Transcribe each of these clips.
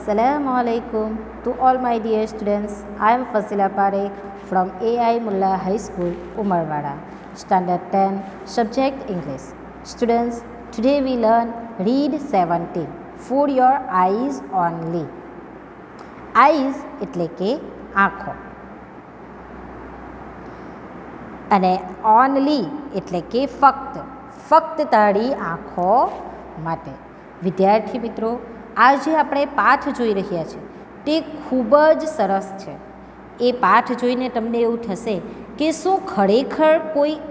Assalamu alaikum to all my dear students. I am Fasila Parekh from AI Mullah High School, Umarwada, Standard 10, Subject English. Students, today we learn Read 17. For your eyes only. Eyes એટલે કે આંખો અને only એટલે કે ફક્ત તારી આંખો માટે. વિદ્યાર્થી મિત્રો, આજે આપણે પાઠ જોઈ રહ્યા છે તે ખૂબ જ સરસ છે. એ પાઠ જોઈને તમને એવું થશે કે શું ખરેખર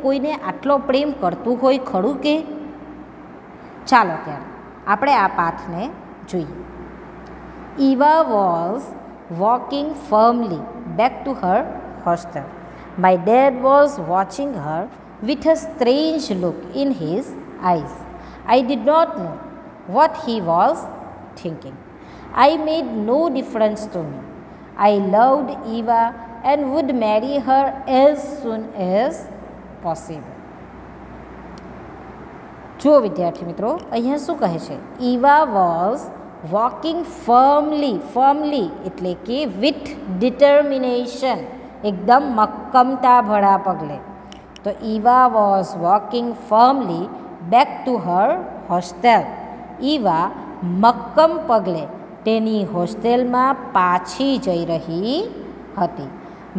કોઈને આટલો પ્રેમ કરતું હોય ખરું કે? ચાલો ત્યારે આપણે આ પાઠને જોઈએ. Eva was walking firmly back to her hostel. My dad was watching her with a strange look in his eyes. I did not know what he was thinking. I made no difference to me. I loved Eva and would marry her as soon as possible. જો વિદ્યાર્થી મિત્રો, અહીંયા શું કહે છે? Eva was walking firmly એટલે કે with determination, એકદમ મક્કમતા ભરા પગલે. તો Eva was walking firmly back to her hostel. Eva મક્કમ પગલે તેની હોસ્ટેલમાં પાછી જઈ રહી હતી.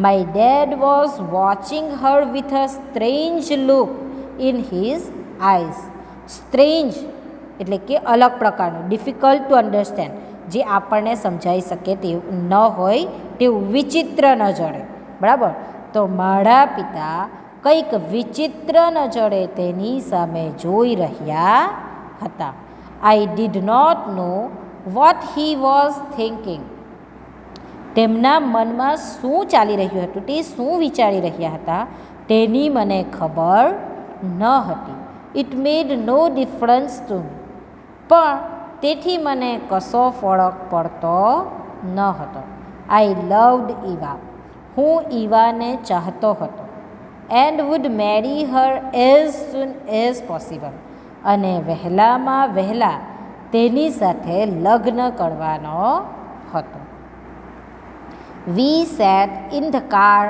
My dad was watching her with a strange look in his eyes. Strange એટલે કે અલગ પ્રકારનું, ડિફિકલ્ટ ટુ અન્ડરસ્ટેન્ડ, જે આપણને સમજાઈ શકે તેવું ન હોય તેવું, વિચિત્ર નજરે. બરાબર? તો મારા પિતા કંઈક વિચિત્ર નજરે તેની સામે જોઈ રહ્યા હતા. I did not know what he was thinking. તેમના મનમાં શું ચાલી રહ્યું હતું, તે શું વિચારી રહ્યા હતા તેની મને ખબર ન હતી. It made no difference to me. પણ તેથી મને કશો ફરક પડતો ન હતો. I loved Eva. હું ઈવાને ચાહતો હતો. And would marry her as soon as possible. અને વહેલામાં વહેલા તેની સાથે લગ્ન કરવાનો હતો. We sat in the car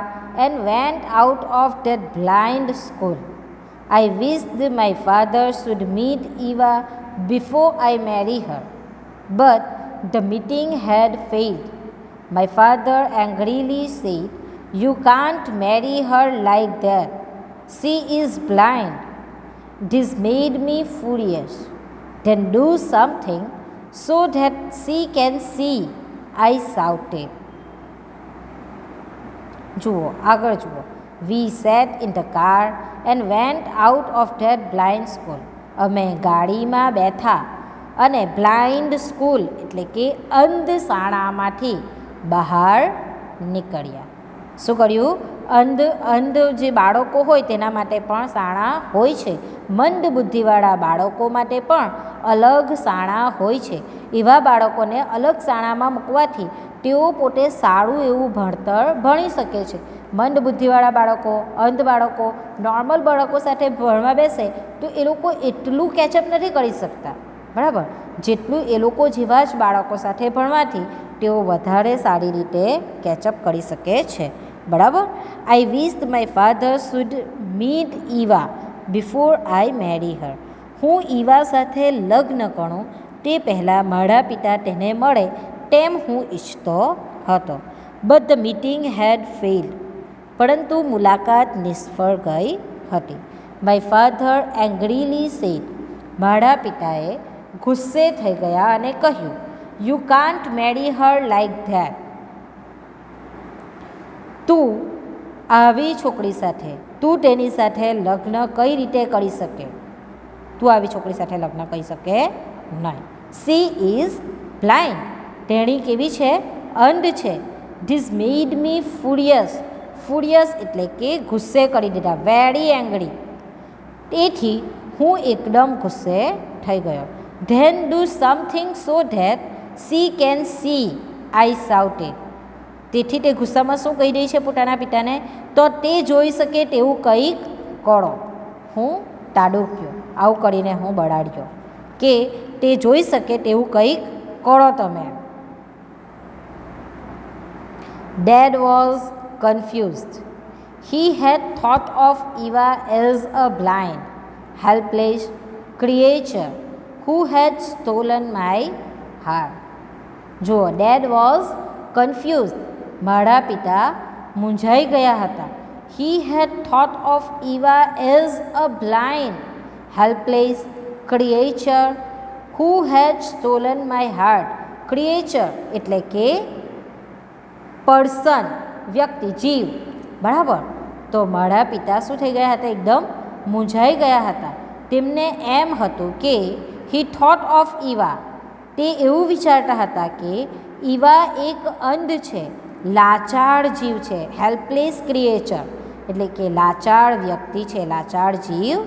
and went out of that blind school. I wished my father should meet Eva before I marry her, but the meeting had failed. My father angrily said, "You can't marry her like that. She is blind." This made me furious. "Then do something so that she can see," I shouted. જુઓ, આગળ જુઓ. We sat in the car and went out of that blind school. અમે ગાડીમાં બેઠા અને blind school એટલે કે અંધ શાળામાંથી બહાર નીકળ્યા. શું કર્યું? અંધ જે બાળકો હોય તેના માટે પણ શાળા હોય છે. મંદ બુદ્ધિવાળા બાળકો માટે પણ અલગ શાળા હોય છે. એવા બાળકોને અલગ શાળામાં મૂકવાથી તેઓ પોતે સારું એવું ભણતર ભણી શકે છે. મંદ બુદ્ધિવાળા બાળકો, અંધ બાળકો નોર્મલ બાળકો સાથે ભણવા બેસે તો એ લોકો એટલું કેચઅપ નથી કરી શકતા. બરાબર? જેટલું એ લોકો જેવા જ બાળકો સાથે ભણવાથી તેઓ વધારે સારી રીતે કેચઅપ કરી શકે છે. બરાબર? I wished my father should meet Eva before I marry her. હું ઈવા સાથે લગ્ન કરું તે પહેલાં મારા પિતા તેને મળે તેમ હું ઈચ્છતો હતો. But the meeting had failed. પરંતુ મુલાકાત નિષ્ફળ ગઈ હતી. My father angrily said. મારા પિતાએ ગુસ્સે થઈ ગયા અને કહ્યું, "You can't marry her like that." તું તેની સાથે લગ્ન કઈ રીતે કરી શકે? તું આવી છોકરી સાથે લગ્ન કરી શકે નહીં. She is blind. તેણી કેવી છે? અંધ છે. This made me furious. Furious એટલે કે ગુસ્સે કરી દીધા. Very angry. તેથી હું એકદમ ગુસ્સે થઈ ગયો. Then do something so that she can see, I shouted. તેથી તે ગુસ્સામાં શું કહી રહી છે પોતાના પિતાને? તો તે જોઈ શકે તેવું કંઈક કરો. હું તાડુક્યો, આવું કરીને હું બળાડ્યો કે તે જોઈ શકે તેવું કંઈક કરો તમે. Dad was confused. He had thought of Eva as a blind, helpless creature who had stolen my heart. જુઓ, ડેડ વોઝ કન્ફ્યુઝ. મારા પિતા મૂંઝાઈ ગયા હતા. He had thought of Eva as a blind, helpless creature who had stolen my heart. Creature એટલે કે person, વ્યક્તિ, જીવ, બરાબર. તો મારા પિતા શું થઈ ગયા હતા? એકદમ મૂંઝાઈ ગયા હતા. તેમને એમ હતું કે હી થોટ ઓફ ઈવા, તે એવું વિચારતા હતા કે ઈવા એક અંધ છે, લાચાર જીવ છે. હેલ્પલેસ ક્રિએચર એટલે કે લાચાર વ્યક્તિ છે, લાચાર જીવ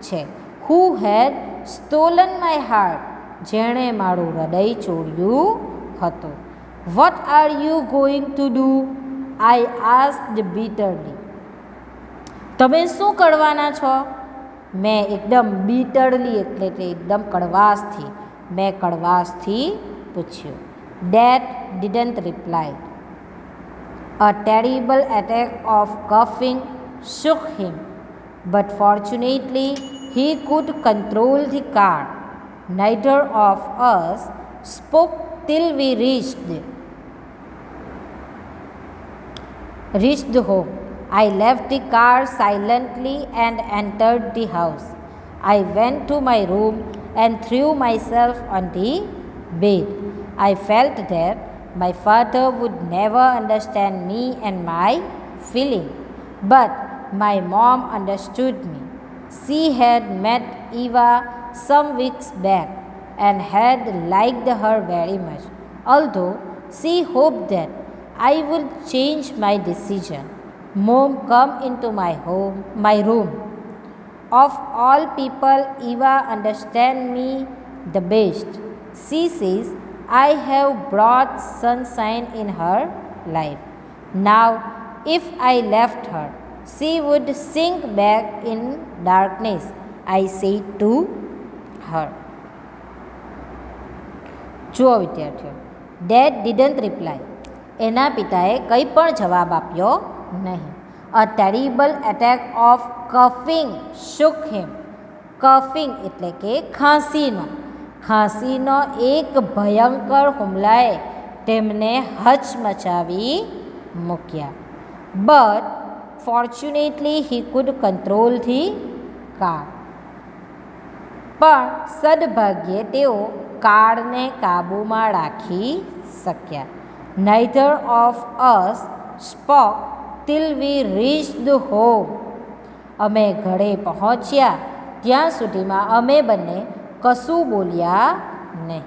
છે. Who had stolen my heart, જેણે મારું હૃદય ચોર્યું હતું. What are you going to do? I asked bitterly. તમે શું કરવાના છો? મેં એકદમ બીટરલી એટલે કે એકદમ કડવાશથી, મેં કડવાશથી પૂછ્યું. Dad didn't reply. A terrible attack of coughing shook him, but fortunately he could control the car. Neither of us spoke till we reached home. I left the car silently and entered the house. I went to my room and threw myself on the bed. I felt that my father would never understand me and my feeling, but my mom understood me. She had met Eva some weeks back and had liked her very much, although she hoped that I would change my decision. Mom come into my room. Of all people, Eva understand me the best. She says I have brought sunshine in her life. Now, if I left her, she would sink back in darkness, I said to her. જુઓ વિદ્યાર્થીઓ, dead didn't reply. એના પિતાએ કંઈ પણ જવાબ આપ્યો નહીં. A terrible attack of coughing shook him. Coughing એટલે કે ખાંસીનો. ખાંસીનો એક ભયંકર હુમલાએ તેમને હચમચાવી મૂક્યા. But fortunately he could control the car. પણ સદભાગ્યે તેઓ કારને કાબૂમાં રાખી શક્યા. Neither of us spoke till we reached home. અમે ઘરે પહોંચ્યા ત્યાં સુધીમાં અમે બંને કશું બોલ્યા નહીં.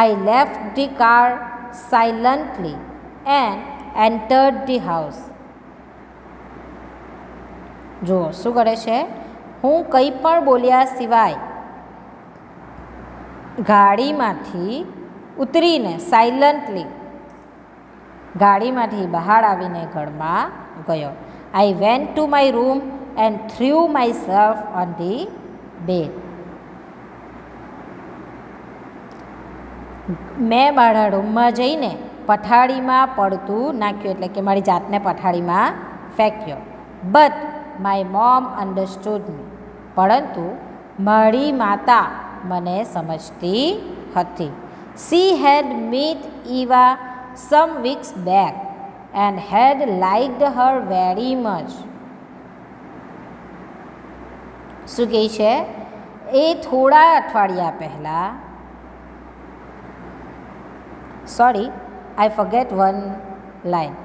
I left the car silently and entered the house. જુઓ શું કરે છે? હું કંઈ પણ બોલ્યા સિવાય ગાડીમાંથી ઉતરીને સાયલન્ટલી ગાડીમાંથી બહાર આવીને ઘરમાં ગયો. I went to my room and threw myself on the bed. મેં મારા રૂમમાં જઈને પથારીમાં પડતું નાખ્યું, એટલે કે મારી જાતને પથારીમાં ફેંક્યો. બટ માય મોમ અન્ડરસ્ટુડ મી. પરંતુ મારી માતા મને સમજતી હતી. She had met Eva some weeks back and had liked her very much. શું કહે છે? એ થોડા અઠવાડિયા પહેલાં, sorry, I forget one line.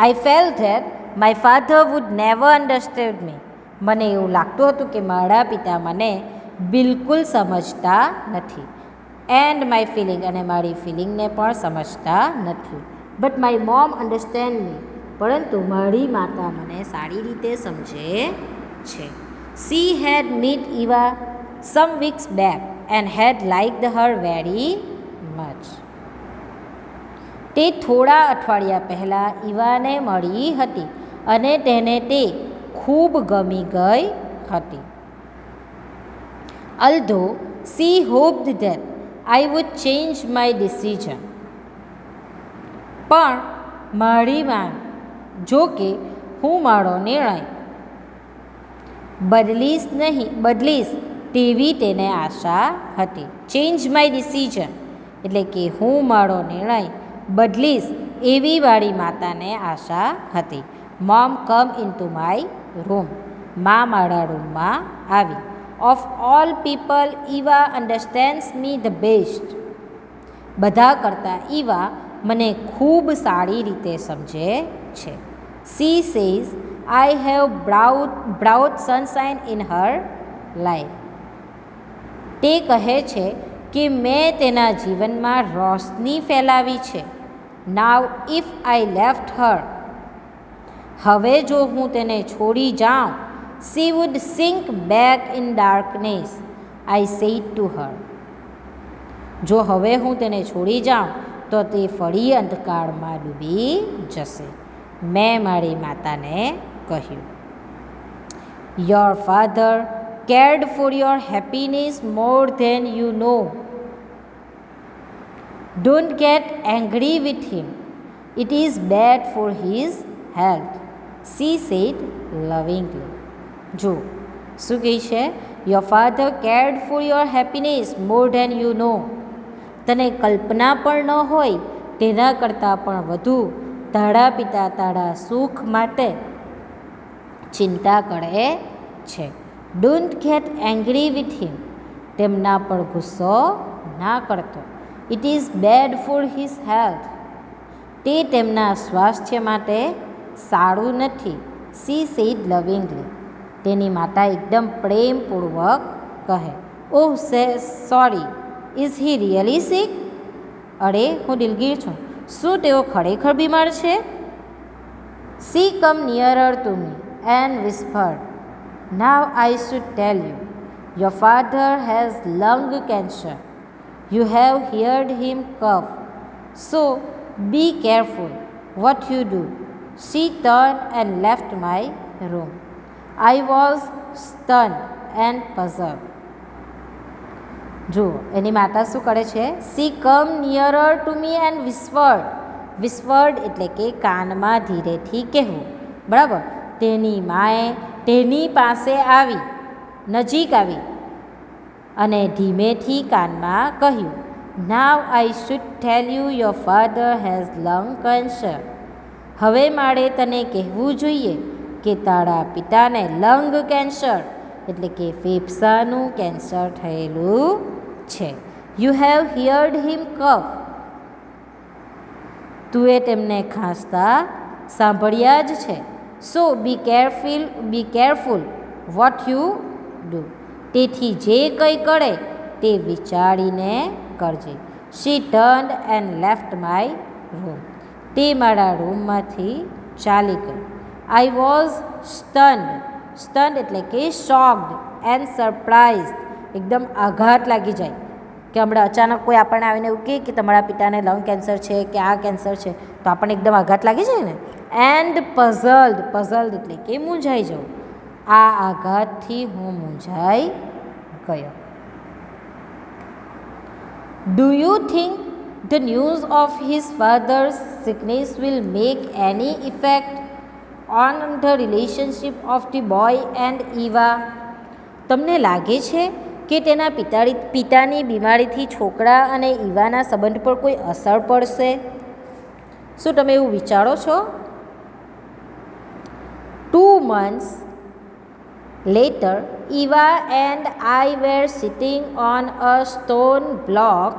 I felt that my father would never understand me. મને એવું લાગતું હતું કે મારા પિતા મને બિલકુલ સમજતા નથી. એન્ડ માય ફિલિંગ, અને મારી ફિલિંગને પણ સમજતા નથી. બટ માય મોમ અન્ડરસ્ટેન્ડ મી. પરંતુ મારી માતા મને સારી રીતે સમજે છે. She had met Eva some weeks back and had liked her very much. તે થોડા અઠવાડિયા પહેલાં ઈવાને મળી હતી અને તેને તે ખૂબ ગમી ગઈ હતી. Although she hoped that I would change my decision. પણ મારી માંગ, જો કે હું મારો નિર્ણય બદલીશ તેવી તેને આશા હતી. ચેન્જ માય ડિસિઝન એટલે કે હું મારો નિર્ણય બદલીશ એવી મારી માતાને આશા હતી. Mom come in to my room, મા મારા રૂમમાં આવી. Of all people Eva understands me the best, બધા કરતાં ઈવા મને ખૂબ સારી રીતે સમજે છે. She says I have brought sunshine in her life, તે કહે છે કે મેં તેના જીવનમાં રોશની ફેલાવી છે. નાવ ઇફ આઈ લેફ્ટ હર, હવે જો હું તેને છોડી જાઉં, she would sink back in darkness, I said to her, જો હવે હું તેને છોડી જાઉં તો તે ફરી અંધકારમાં ડૂબી જશે. મેં મારી માતાને કહ્યું. Your father cared for your happiness more than you know. Don't get angry with him. It is bad for his health, she said lovingly. જો શું કહે છે? Your father cared for your happiness more than you know. તને કલ્પના પણ ન હોય તેના કરતાં પણ વધુ તારા પિતા તારા સુખ માટે ચિંતા કરે છે. Don't get angry with him, તેમના પર ગુસ્સો ના કરતો. It is bed for his health, તે તેમના સ્વાસ્થ્ય માટે સારું નથી. સી સેડ લવિંગલી, તેની માતા એકદમ પ્રેમપૂર્વક કહે. Oh sorry, is he really sick? અરે હું દિલગીર છું, શું તેઓ ખરેખર બીમાર છે? She come nearer to me and whispered, now I should tell you, your father has lung cancer. You have heard him cough, so be careful what you do. She turned and left my room. I was stunned and puzzled. જુઓ એની માતા શું કરે છે? She come nearer to me and whispered એટલે કે કાનમાં ધીરેથી કહેવું, બરાબર. તેની માએ તેની પાસે આવી, નજીક આવી અને ધીમેથી કાનમાં કહ્યું. Now I should tell you your father has lung cancer. હવે મારે તને કહેવું જોઈએ કે તારા પિતાને લંગ કેન્સર એટલે કે ફેફસાનું કેન્સર થયેલું છે. You have heard him cough, તુએ તેમને ખાંસતા સાંભળ્યા જ છે. So be careful what you do, તેથી જે કંઈ કરે તે વિચારીને કરજે. She turned and left my room, તે મારા રૂમમાંથી ચાલી ગઈ. આઈ વોઝ સ્ટન્ડ એટલે કે શોક્ડ એન્ડ સરપ્રાઇઝડ, એકદમ આઘાત લાગી જાય કે હમણાં અચાનક કોઈ આપણને આવીને એવું કહે કે તમારા પિતાને લંગ કેન્સર છે કે આ કેન્સર છે, તો આપણને એકદમ આઘાત લાગી જાય ને. એન્ડ પઝલ્ડ એટલે કે મૂંઝાઈ જવું. આ આઘાતથી હું મૂંઝાઈ ગયો. Do you think the news of his father's sickness will make any effect on the relationship of the boy and Eva? તમને લાગે છે કે તેના પિતાની બીમારીથી છોકરા અને ઈવાના સંબંધ પર કોઈ અસર પડશે? શું તમે એવું વિચારો છો? 2 months later, Eva and I were sitting on a stone block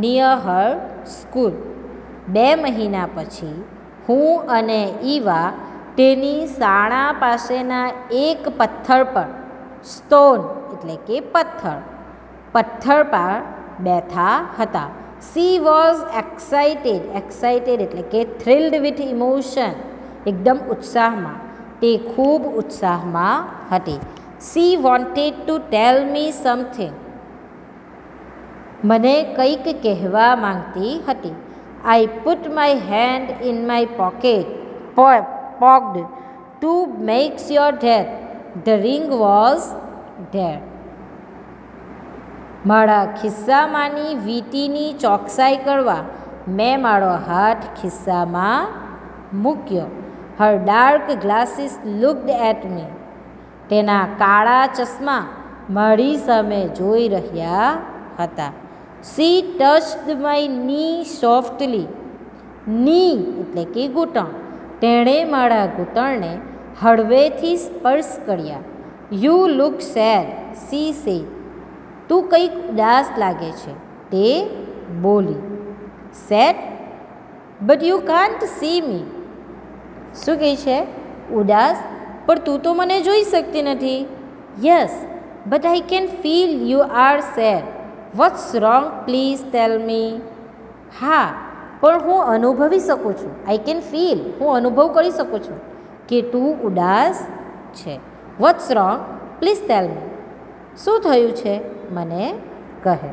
near her school. 2 મહિના પછી હું અને ઈવા તેની શાળા પાસેના એક પથ્થર પર, સ્ટોન એટલે કે પથ્થર પર બેઠા હતા. She was excited એટલે કે thrilled with emotion, એકદમ ઉત્સાહમાં, તે ખૂબ ઉત્સાહમાં હતી. She wanted to tell me something, મને કંઈક કહેવા માંગતી હતી. I put my hand in my pocket to make sure that the ring was there. મારા ખિસ્સામાંની વીંટીની ચોકસાઈ કરવા મેં મારો હાથ ખિસ્સામાં મૂક્યો. હર ડાર્ક ગ્લાસીસ લુક્ડ એટ મી. તેના કાળા ચશ્મા મારી સામે જોઈ રહ્યા હતા. સી ટચડ માય ની સોફ્ટલી. ની એટલે કે ઘૂંટણ. તેણે મારા ઘૂંટણને હળવેથી સ્પર્શ કર્યા. You look sad, she said. તું કંઈક ઉદાસ લાગે છે, તે બોલી. Sad, but you can't see me. શું કહે છે? ઉદાસ, પણ તું તો મને જોઈ શકતી નથી. Yes, but I can feel you are sad. What's wrong, please tell me. હા, પણ હું અનુભવી શકું છું. આઈ કેન ફીલ, હું અનુભવ કરી શકું છું કે તું ઉદાસ છે. What's wrong, please tell me. શું થયું છે? મને કહે.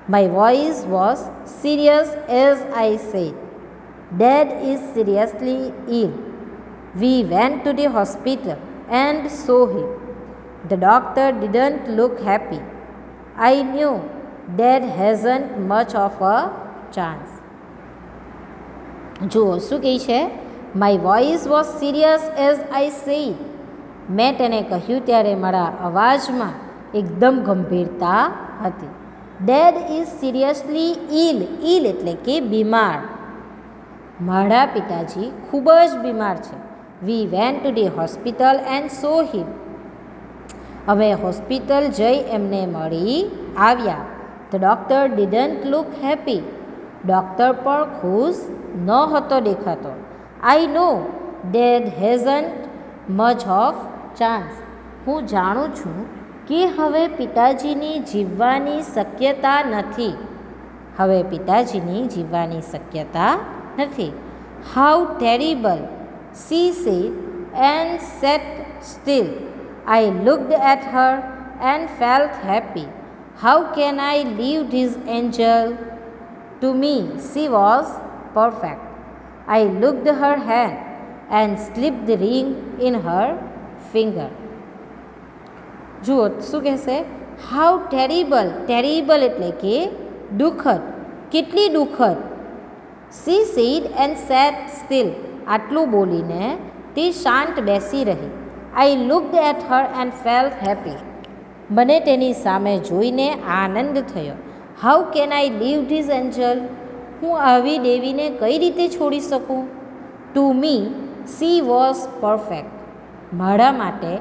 My voice was serious as I said. Dad is seriously ill. We went to the hospital and saw him. The doctor didn't look happy. I knew Dad hasn't much of a chance. જુઓ શું કહે છે? My voice was serious as I said. મેં તેને કહ્યું ત્યારે મારા અવાજમાં એકદમ ગંભીરતા હતી. Dad is seriously ill. Ill એટલે કે બીમાર. મારા પિતાજી ખૂબ જ બીમાર છે. We went to the hospital and saw him. અમે હોસ્પિટલ જઈ એમને મળી આવ્યા. The doctor didn't look happy. Doctor પણ ખુશ ન હતો દેખાતો. I know dad hasn't much of chance. હું જાણું છું કે હવે પિતાજીની જીવવાની શક્યતા નથી. હવે પિતાજીની જીવવાની શક્યતા નથી. How terrible, C said and sat steel. I looked at her and felt happy. How can I leave this angel? To me, she was perfect. I looked her hand and slipped the ring in her finger. જુઓ શું કહેશે? How terrible. Terrible એટલે કે દુઃખદ. કેટલી દુઃખદ. She said and sat still. આટલું બોલીને તે શાંત બેસી રહી. I looked at her and felt happy. મને તેની સામે જોઈને આનંદ થયો. How can I leave this angel. હું આવી દેવીને કઈ રીતે છોડી શકું? To me she was perfect. મારા માટે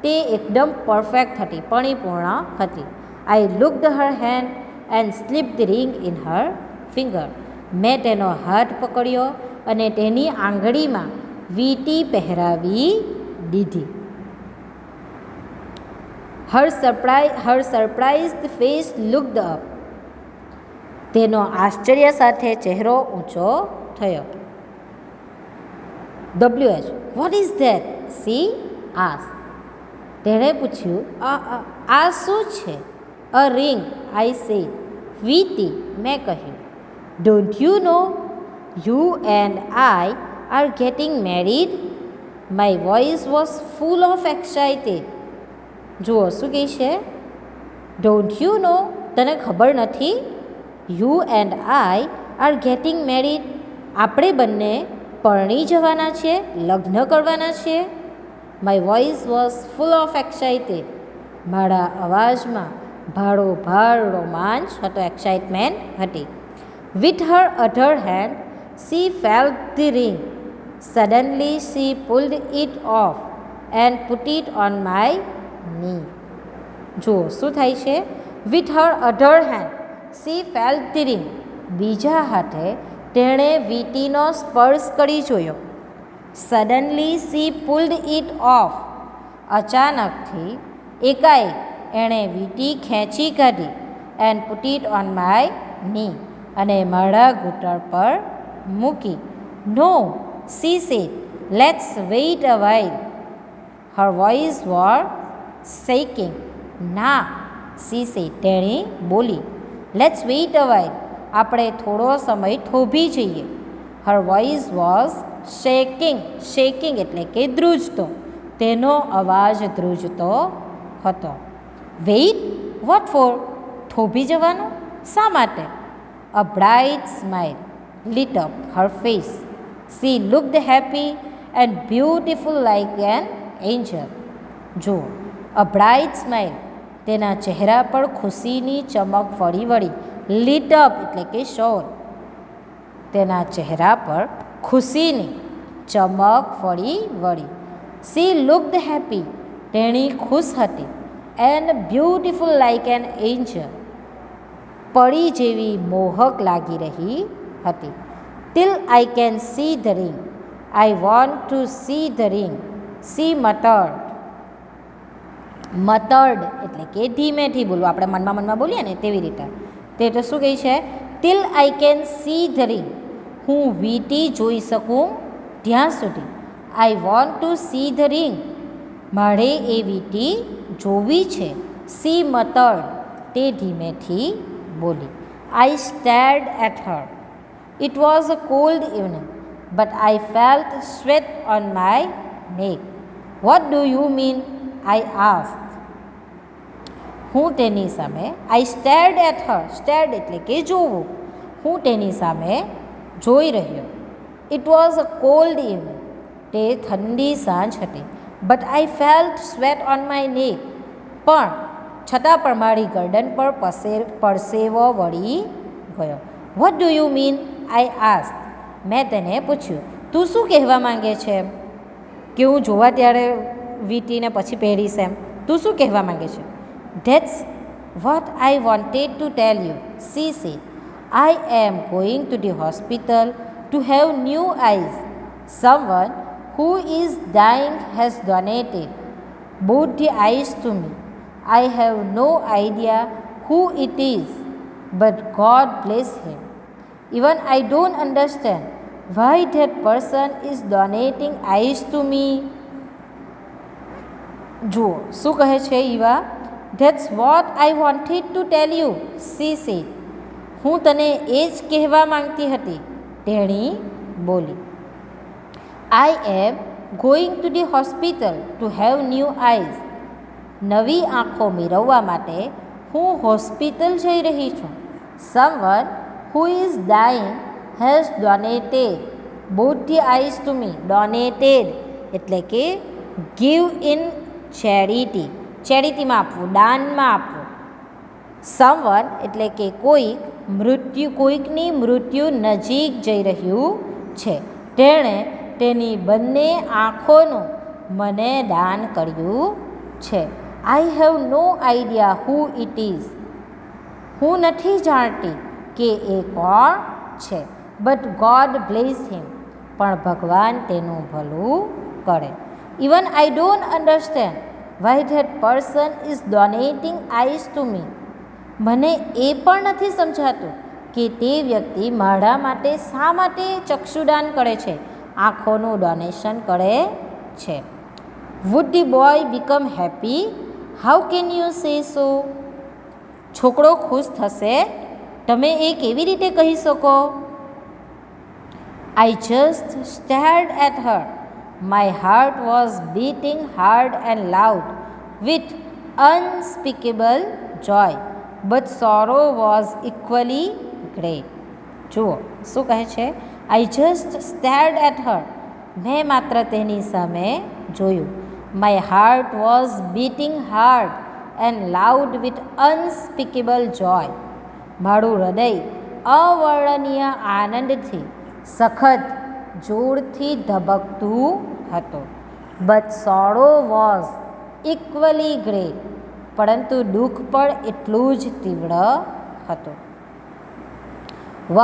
તે એકદમ પરફેક્ટ હતી, પરિપૂર્ણ હતી. I looked her hand and slip the ring in her finger. મેં તેનો હાથ પકડ્યો અને તેની આંગળીમાં વીંટી પહેરાવી દીધી. Her surprised face looked up. તેનો આશ્ચર્ય સાથે ચહેરો ઊંચો થયો. WH, what is that? She asked. તેણે પૂછ્યું, આ શું છે? A ring, I said. વીંટી, મેં કહ્યું. Don't you know you and I are getting married? My voice was full of excited. જુઓ શું કહે છે? ડોન્ટ યુ નો, તને ખબર નથી? You and I are getting married. આપણે બંને પરણી જવાના છીએ, લગ્ન કરવાના છીએ. My voice was full of excited. મારા અવાજમાં ભારોભાર રોમાંચ હતો, એક્સાઇટમેન્ટ હતી. With her other hand C felt the ring. Suddenly C pulled it of and put it on my ની. જુઓ શું થાય છે? With her other hand C felt the ring. બીજા હાથે તેણે વીંટીનો સ્પર્શ કરી જોયો. Suddenly C pulled it off. અચાનકથી એકાએક એણે વીંટી ખેંચી કાઢી. And put it on my knee. અને મારા ઘૂંટણ પર મૂકી. No, she said, let's wait a while. Her voice were shaking. ના, સી સેડ, તેણી બોલી. Let's wait a while. આપણે થોડો સમય થોભી જઈએ. Her voice was shaking. Shaking એટલે કે ધ્રુજતો. તેનો અવાજ ધ્રુજતો હતો. Weight, vote for? થોભી જવાનું? શા માટે? અ bright smile lit up Har face. She looked happy and beautiful like an angel. જુઓ, a bright smile, તેના ચહેરા પર ખુશીની ચમક ફરી વળી. lit up એટલે કે shone, તેના ચહેરા પર ખુશીની ચમક ફરી વળી. She looked happy, તેણી ખુશ હતી. and beautiful like an angel, પરી જેવી મોહક લાગી રહી હતી. till I can see the ring, I want to see the ring, she muttered. muttered એટલે કે ધીમેથી બોલવું, આપણે મનમાં બોલીએ ને તેવી રીતે. તે તો શું કહે છે? till I can see the ring, હું વીંટી જોઈ શકું ત્યાં સુધી. I want to see the ring, મારે એ વીંટી જોવી છે. she muttered, તે ધીમેથી બોલી. I stared at her. It was a cold evening, but I felt sweat on my neck. What do you mean? I asked. હું તેની સામે I stared at her. stared એટલે કે જોવું. હું તેની સામે જોઈ રહ્યો. It was a cold evening, તે ઠંડી સાંજ હતી. But I felt sweat on my neck, પણ છતાં પણ મારી ગરદન પર પરસેવો વળી ગયો. What do you mean? I asked. મેં તેને પૂછ્યું, તું શું કહેવા માંગે છે? કે હું જોવા ત્યારે વીંટીને પછી પહેરીશ એમ. તું શું કહેવા માંગે છે? That's what I wanted to tell you, she said. I am going to the hospital to have new eyes. Someone who is dying has donated both the eyes to me. I have no idea who it is, but God bless him. Even I don't understand why that person is donating eyes to me. જુઓ શું કહે છે Eva? That's what I wanted to tell you, she said. હું તને એ જ કહેવા માંગતી હતી, તેણી બોલી. I am going to the hospital to have new eyes. નવી આંખો મેળવવા માટે હું હોસ્પિટલ જઈ રહી છું. Someone who is dying has donated both the eyes to me. donated એટલે કે give in charity, ચેરિટીમાં આપવું, દાનમાં આપવું. Someone એટલે કે કોઈકની મૃત્યુ નજીક જઈ રહ્યું છે. તેણે તેની બંને આંખોનું મને દાન કર્યું છે. I have no idea who it is. હું નથી જાણતી કે એ કોણ છે. But God bless him. પણ ભગવાન તેનું ભલું કરે. Even I don't understand why that person is donating eyes to me. મને એ પણ નથી સમજાતું કે તે વ્યક્તિ મારા માટે શા માટે ચક્ષુદાન કરે છે, આંખોનું ડોનેશન કરે છે. Would the boy become happy? How can you say so? છોકરો ખુશ થશે, તમે એ કેવી રીતે કહી શકો? I just stared at her. My heart was beating hard and loud with unspeakable joy, but sorrow was equally great. જુઓ શું કહે છે? I just stared at her. મેં માત્ર તેની સામે જોયું. My heart was beating hard and loud with unspeakable joy. મારું હૃદય અવર્ણનીય આનંદથી સખત જોરથી ધબકતું હતું. But sorrow was equally great. પરંતુ દુઃખ પણ એટલું જ તીવ્ર હતું.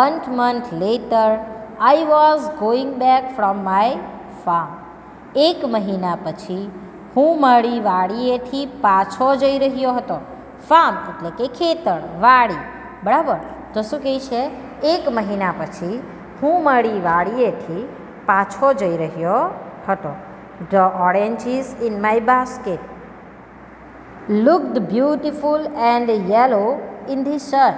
1 month later, I was going back from my farm. 1 મહિના પછી હું મારી વાડીએથી પાછો જઈ રહ્યો હતો. ફાર્મ એટલે કે ખેતર, વાડી, બરાબર. તો શું કહે છે? 1 મહિના પછી હું મારી વાડીએથી પાછો જઈ રહ્યો હતો. The oranges in my basket looked beautiful and yellow in the sun.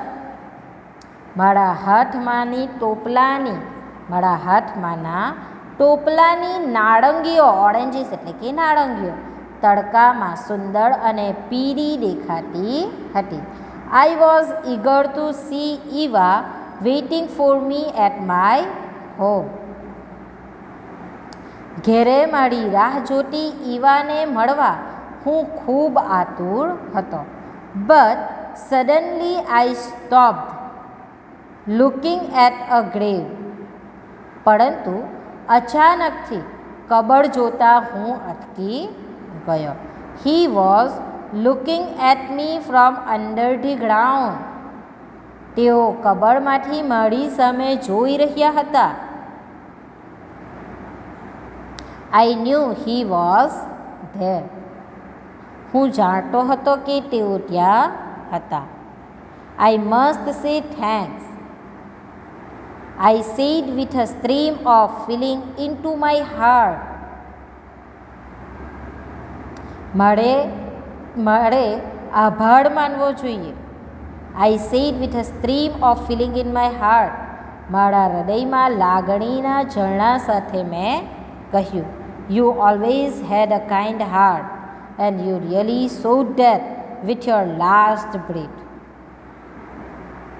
મારા હાથમાંના ટોપલાની નારંગીઓ, ઓરેન્જીસ એટલે કે નારંગીઓ, તડકામાં સુંદર અને પીળી દેખાતી હતી. I was eager to see Eva waiting for me at my home. ઘેરે મારી રાહ જોતી ઈવાને મળવા હું ખૂબ આતુર હતો. But suddenly I stopped looking at a grave. પરંતુ અચાનકથી કબર જોતા હું અટકી ગયો. He was looking at me from under the ground. તેઓ કબરમાંથી મારી સામે જોઈ રહ્યા હતા. I knew he was there. હું જાણતો હતો કે તેઓ ત્યાં હતા. I must say thanks. I said with a stream of feeling into my heart. મારે આભાર માનવો જોઈએ. I said with a stream of feeling in my heart. મારા હૃદયમાં લાગણીના ઝરણા સાથે મેં કહ્યું. You always had a kind heart and you really showed that with your last breath.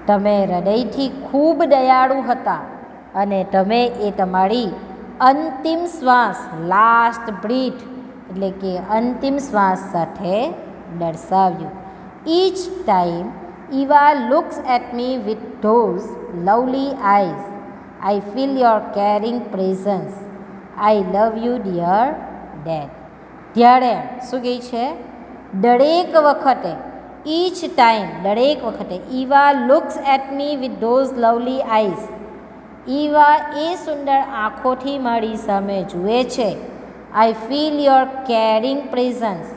તમે હૃદયથી ખૂબ દયાળુ હતા અને તમે એ તમારી અંતિમ શ્વાસ લાસ્ટ બ્રીથ એટલે કે અંતિમ શ્વાસ સાથે દર્શાવ્યું. Each time Eva looks at me with those lovely eyes I feel your caring presence. I love you dear dad. ત્યારે શું કહે છે? દરેક વખતે ઈચ ટાઈમ દરેક વખતે Eva looks at me with those lovely eyes. Eva એ સુંદર આંખોથી મારી સામે જુએ છે. I feel your caring presence.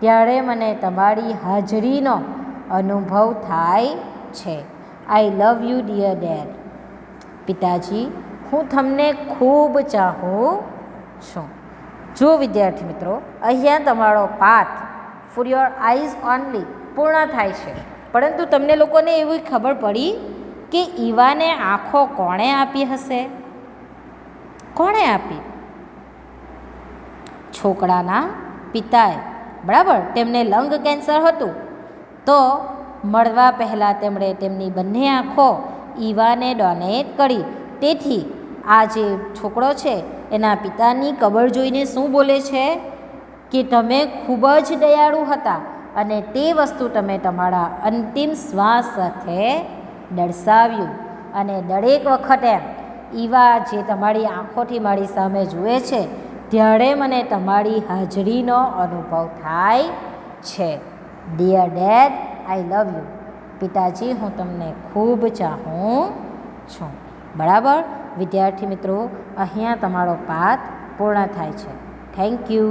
ત્યારે મને તમારી હાજરીનો અનુભવ થાય છે. I love you dear dad. પિતાજી, હું તમને ખૂબ ચાહું છું. જો વિદ્યાર્થી મિત્રો, અહીંયા તમારો પાઠ ફોર યોર આઈઝ ઓનલી પૂર્ણ થાય છે. પરંતુ તમને લોકોને એવી ખબર પડી કે ઈવાને આંખો કોણે આપી હશે? કોણે આપી? છોકરાના પિતાએ. બરાબર. તેમને લંગ કેન્સર હતું તો મળવા પહેલાં તેમણે તેમની બંને આંખો ઈવાને ડોનેટ કરી. તેથી આ જે છોકરો છે એના પિતાની કબર જોઈને શું બોલે છે કે તમે ખૂબ જ દયાળુ હતા અને તે વસ્તુ તમે તમારા અંતિમ શ્વાસ સાથે દર્શાવ્યું. અને દરેક વખતે ઈવા જે તમારી આંખોથી મારી સામે જુએ છે ત્યારે મને તમારી હાજરીનો અનુભવ થાય છે. Dear dad, I love you. પિતાજી, હું તમને ખૂબ ચાહું છું. બરાબર વિદ્યાર્થી મિત્રો, અહીંયા તમારો પાઠ પૂર્ણ થાય છે. Thank you.